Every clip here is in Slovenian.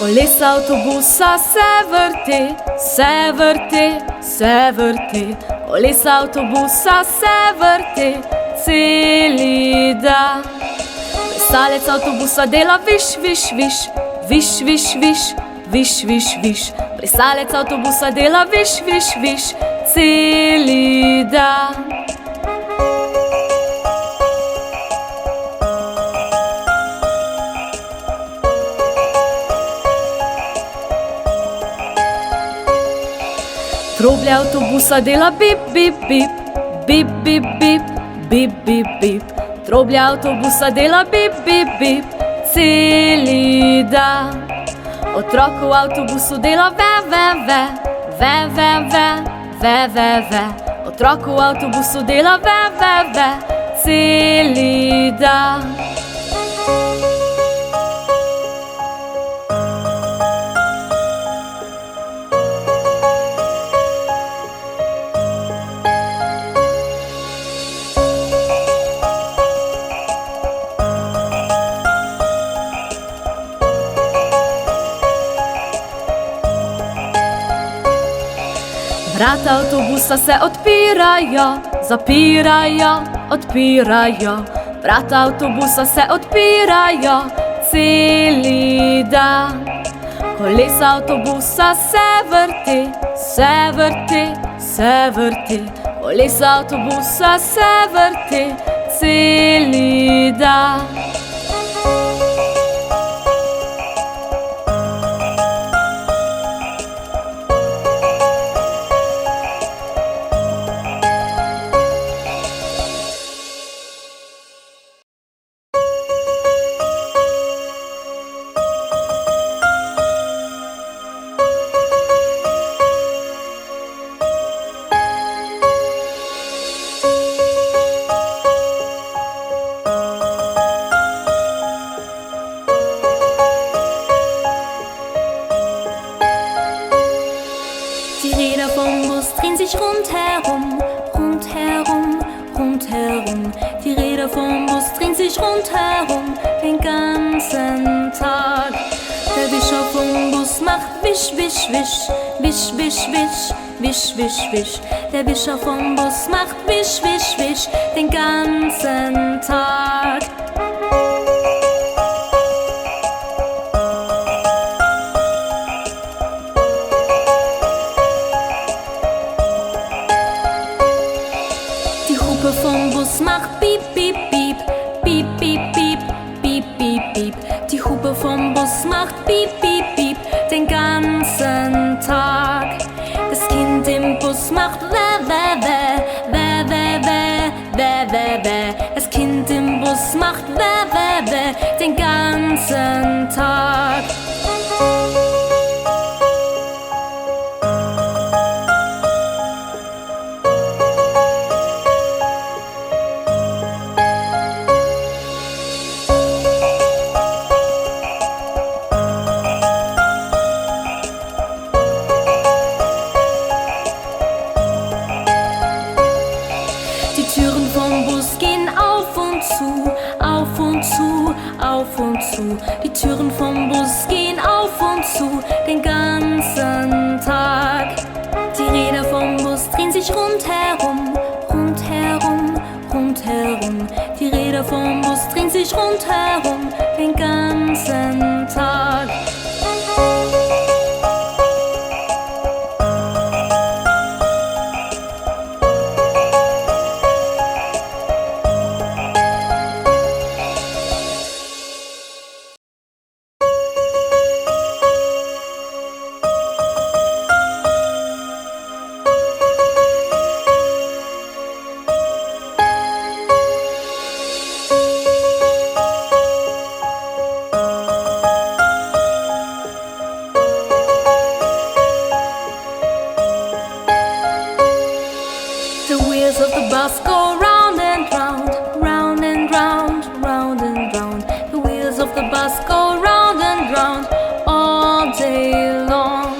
Kolesa autobusa se vrti, se vrti, se vrti. Kolesa autobusa se vrti celi dan. Plesalec avtobusa dela viš, viš, viš, viš, viš, viš, viš, viš, viš. Plesalec avtobusa dela viš, viš, viš celi dan. Troblja avtobusa dela bip, bip, bip, bip, bip, bip, bip, bip, bip. Troblja avtobusa dela bip, bip, bip celi dan. Otrok v avtobusu dela ve, ve, ve, ve, ve, ve, ve, ve, ve. Otrok v avtobusu dela ve, ve, ve celi dan. Vrata avtobusa se odpirajo, zapirajo, odpirajo. Vrata avtobusa se odpirajo celi dan. Kolesa avtobusa se vrti, se vrti, se vrti. Kolesa avtobusa se vrti celi dan. Vom Bus drehen sich rundherum, rundherum, rundherum. Die Räder vom Bus drehen sich rundherum den ganzen Tag. Der Wischer vom Bus macht wisch, wisch, wisch, wisch, wisch, wisch, wisch, wisch, wisch. Der Wischer vom Bus macht wisch, wisch, wisch den ganzen Tag. Vom Bus macht piep, piep, piep, piep, piep, piep, piep, piep, piep. Die Hupe vom Bus macht piep, piep, piep den ganzen Tag. Das Kind im Bus macht weh, weh, weh, weh, weh, weh, weh, weh, weh. Das Kind im Bus macht weh, weh, weh den ganzen Tag. Auf und zu. Die Türen vom Bus gehen auf und zu den ganzen Tag. Die Räder vom Bus drehen sich rundherum, rundherum, rundherum. Die Räder vom Bus drehen sich rundherum den ganzen Tag. Of the bus go round and round, round and round, round and round. The wheels of the bus go round and round all day long.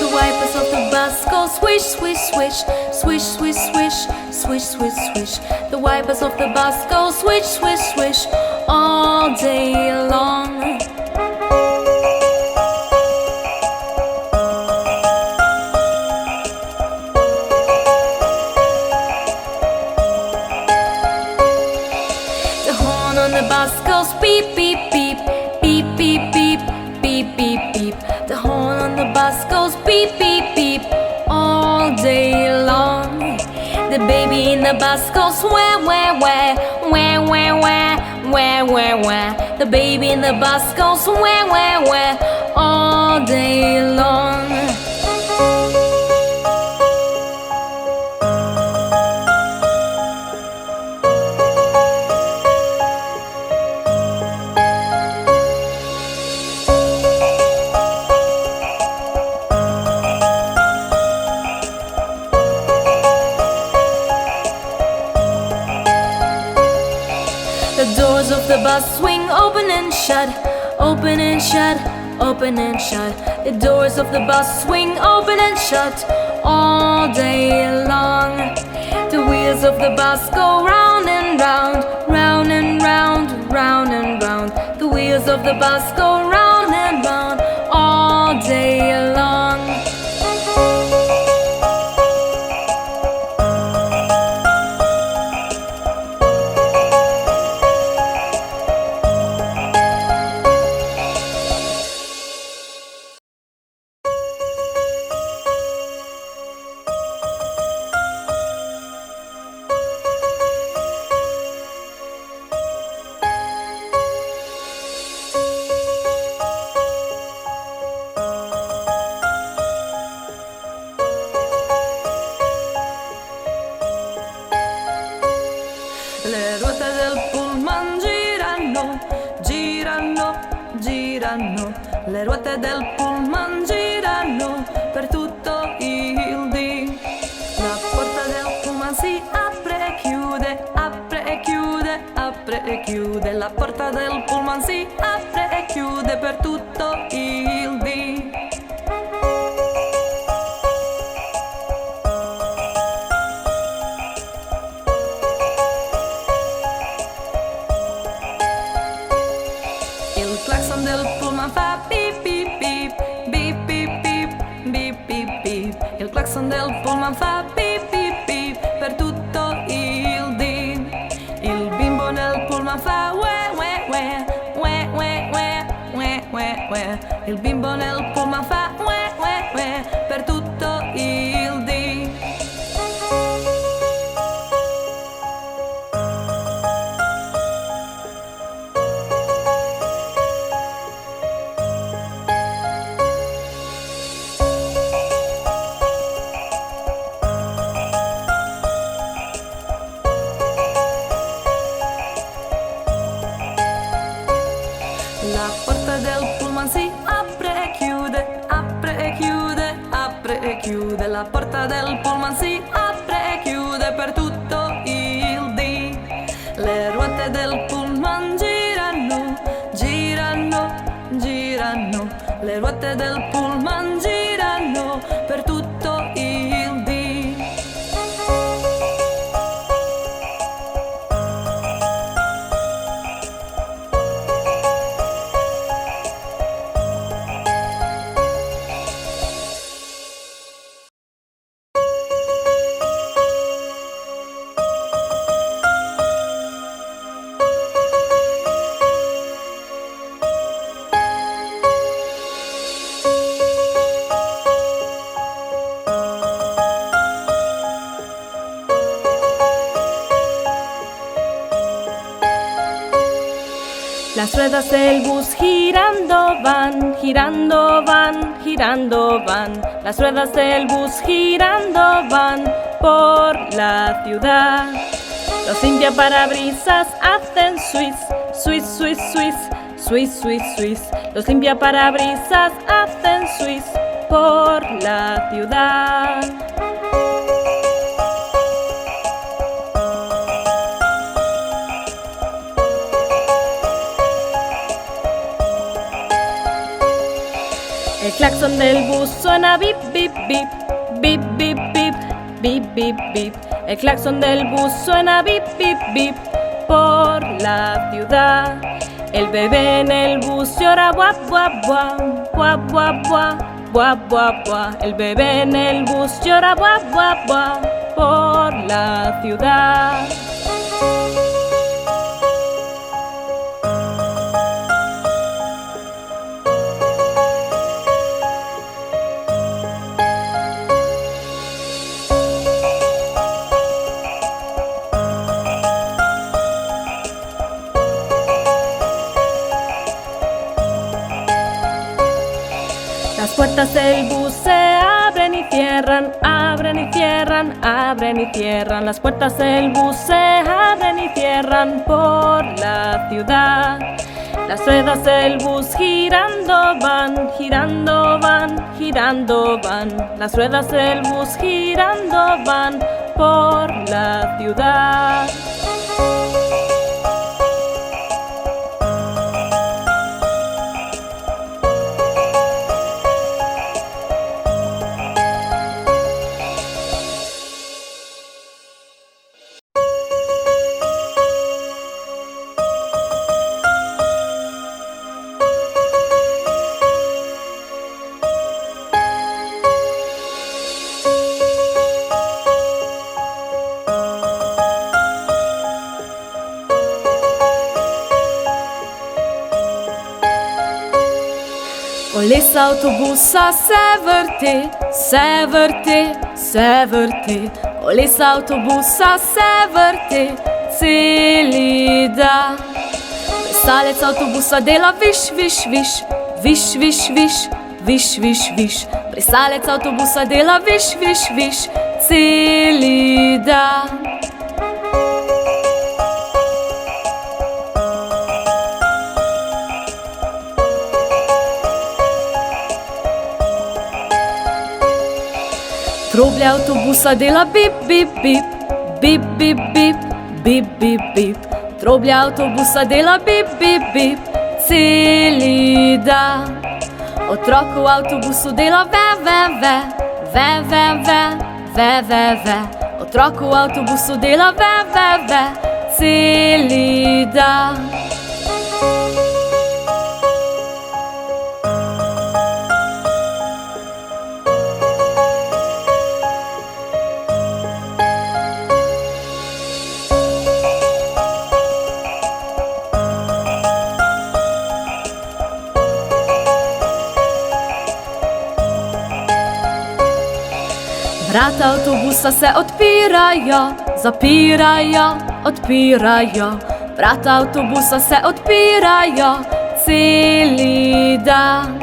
The wipers of the bus go swish, swish, swish, swish, swish, swish, swish, swish, swish. The wipers of the bus go swish, swish, swish all day long. beep, beep, beep. The horn on the bus goes beep, beep, beep all day long. The baby in the bus goes wah, wah, wah, wah, wah, wah, wah, wah, wah. The baby in the bus goes wah, wah, wah all day long. The doors of the bus swing open and shut, open and shut, open and shut. The doors of the bus swing open and shut all day long. The wheels of the bus go round and round, round and round, round and round. The wheels of the bus go round and round all day long. Le ruote del pullman girano, girano, girano. Le ruote del pullman girano per tutto il dì. La porta del pullman si apre e chiude, apre e chiude, apre e chiude. La porta del pullman si apre e chiude per tutto il dì. Il clacson del pullman fa beep beep beep, beep beep beep, beep beep beep. Il clacson del pullman fa beep beep beep per tutto il dì. Il bimbo nel pullman fa ue ue ue, ue ue ue, ue ue ue. Il bimbo nel pullman fa ue ue ue per tutto il dì. La porta del pullman si apre e chiude, apre e chiude, apre e chiude. La porta del pullman si apre e chiude per tutto il dì. Le ruote del pullman girano, girano, girano. Le ruote del pullman girano per tutto il dì. Las ruedas del bus girando van, girando van, girando van. Las ruedas del bus girando van por la ciudad. Los limpiaparabrisas hacen swiss, swiss, swiss, swiss, swiss, swiss, swiss. Los limpiaparabrisas hacen swiss por la ciudad. El claxon del bus suena bip, bip, bip, bip, bip, bip, bip, bip, bip. El claxon del bus suena bip, bip, bip por la ciudad. El bebé en el bus llora buah, buah, buah, buah, buah, buah, buah, buah, buah. El bebé en el bus llora buah, buah, buah por la ciudad. Las puertas del bus se abren y cierran, abren y cierran, abren y cierran. Las puertas del bus se abren y cierran por la ciudad. Las ruedas del bus girando van, girando van, girando van. Las ruedas del bus girando van por la ciudad. Kolesa avtobusa se vrti, se vrti, se vrti. Kolesa avtobusa se vrti celi dan. Plesalec avtobusa dela viš, viš, viš, viš, viš, viš, viš, viš, viš. Plesalec avtobusa dela viš, viš, viš celi dan. Troblja avtobusa dela bip, bip, bip, bip, bip, bip, bip, bip, bip. Troblja avtobusa dela bip, bip, bip celi dan. Otrok v avtobusu dela ve, ve, ve, ve, ve, ve, ve, ve, ve. Otrok v avtobusu dela ve, ve, ve celi dan. Vrata avtobusa se odpirajo, zapirajo, odpirajo. Vrata avtobusa se odpirajo celi dan.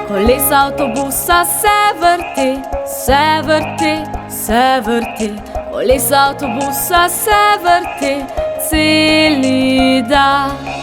Kolesa avtobusa se vrti, se vrti, se vrti. Kolesa avtobusa se vrti celi dan.